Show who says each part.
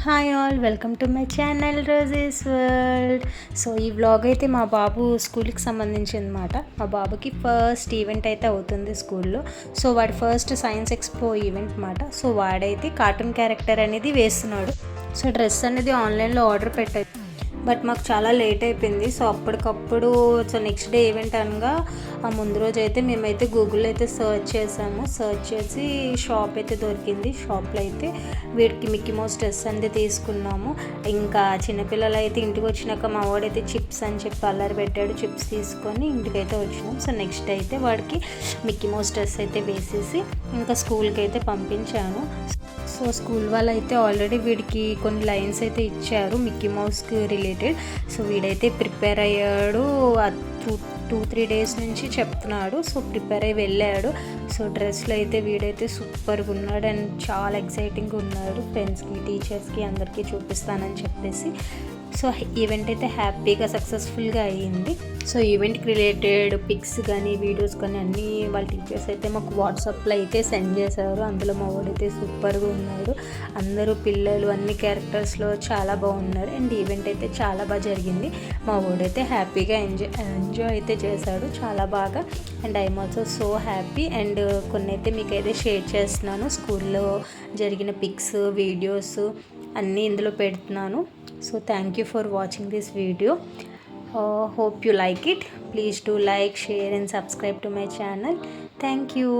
Speaker 1: Hi all, welcome to my channel roses world. So ఈ vlog అయితే మా బాబు స్కూల్కి సంబంధించి అనమాట. మా బాబుకి ఫస్ట్ ఈవెంట్ అయితే అవుతుంది స్కూల్లో. సో వాడి ఫస్ట్ సైన్స్ ఎక్స్పో ఈవెంట్ అనమాట. సో వాడైతే కార్టూన్ క్యారెక్టర్ అనేది వేస్తున్నాడు. సో డ్రెస్ అనేది ఆన్లైన్లో ఆర్డర్ పెట్టాడు, బట్ మాకు చాలా లేట్ అయిపోయింది. సో అప్పటికప్పుడు నెక్స్ట్ డే ఈవెంట్ అనగా ఆ ముందు రోజు అయితే మేమైతే గూగుల్లో అయితే సర్చ్ చేసాము. సర్చ్ చేసి షాప్ అయితే దొరికింది. షాప్లో అయితే వీడికి మిక్కీ మౌస్ డ్రెస్ అనేది తీసుకున్నాము. ఇంకా చిన్నపిల్లలు అయితే ఇంటికి వచ్చినాక మా వాడైతే చిప్స్ అని చెప్పి అల్లరి పెట్టాడు. చిప్స్ తీసుకొని ఇంటికైతే వచ్చినాం. సో నెక్స్ట్ అయితే వాడికి మిక్కీ మౌస్ డ్రెస్ అయితే వేసేసి ఇంకా స్కూల్కి అయితే పంపించాను. సో స్కూల్ వాళ్ళు అయితే ఆల్రెడీ వీడికి కొన్ని లైన్స్ అయితే ఇచ్చారు మిక్కీ మౌస్కి రిలేటెడ్. సో వీడైతే ప్రిపేర్ అయ్యాడు. 2-3 డేస్ నుంచి చెప్తున్నాడు. సో ప్రిపేర్ అయ్యి వెళ్ళాడు. సో డ్రెస్లో అయితే వీడైతే సూపర్గా ఉన్నాడు అండ్ చాలా ఎక్సైటింగ్గా ఉన్నాడు. ఫ్రెండ్స్కి, టీచర్స్కి అందరికీ చూపిస్తానని చెప్పేసి. సో ఈవెంట్ అయితే హ్యాపీగా సక్సెస్ఫుల్గా అయ్యింది. సో ఈవెంట్కి రిలేటెడ్ పిక్స్ కానీ వీడియోస్ కానీ అన్నీ వాళ్ళ టీచర్స్ అయితే మాకు వాట్సాప్లో అయితే సెండ్ చేశారు. అందులో మా వాడైతే సూపర్గా ఉన్నాడు. అందరూ పిల్లలు అన్ని క్యారెక్టర్స్లో చాలా బాగున్నారు అండ్ ఈవెంట్ అయితే చాలా బాగా జరిగింది. మా వాడైతే హ్యాపీగా ఎంజాయ్ అయితే చేశాడు చాలా బాగా. And I'm also so happy. And కొన్ని అయితే మీకైతే షేర్ చేస్తున్నాను. స్కూల్లో జరిగిన పిక్స్, వీడియోస్ అన్నీ ఇందులో పెడుతున్నాను. So thank you for watching this video. Hope you like it. Please do like, share and subscribe to my channel. Thank you.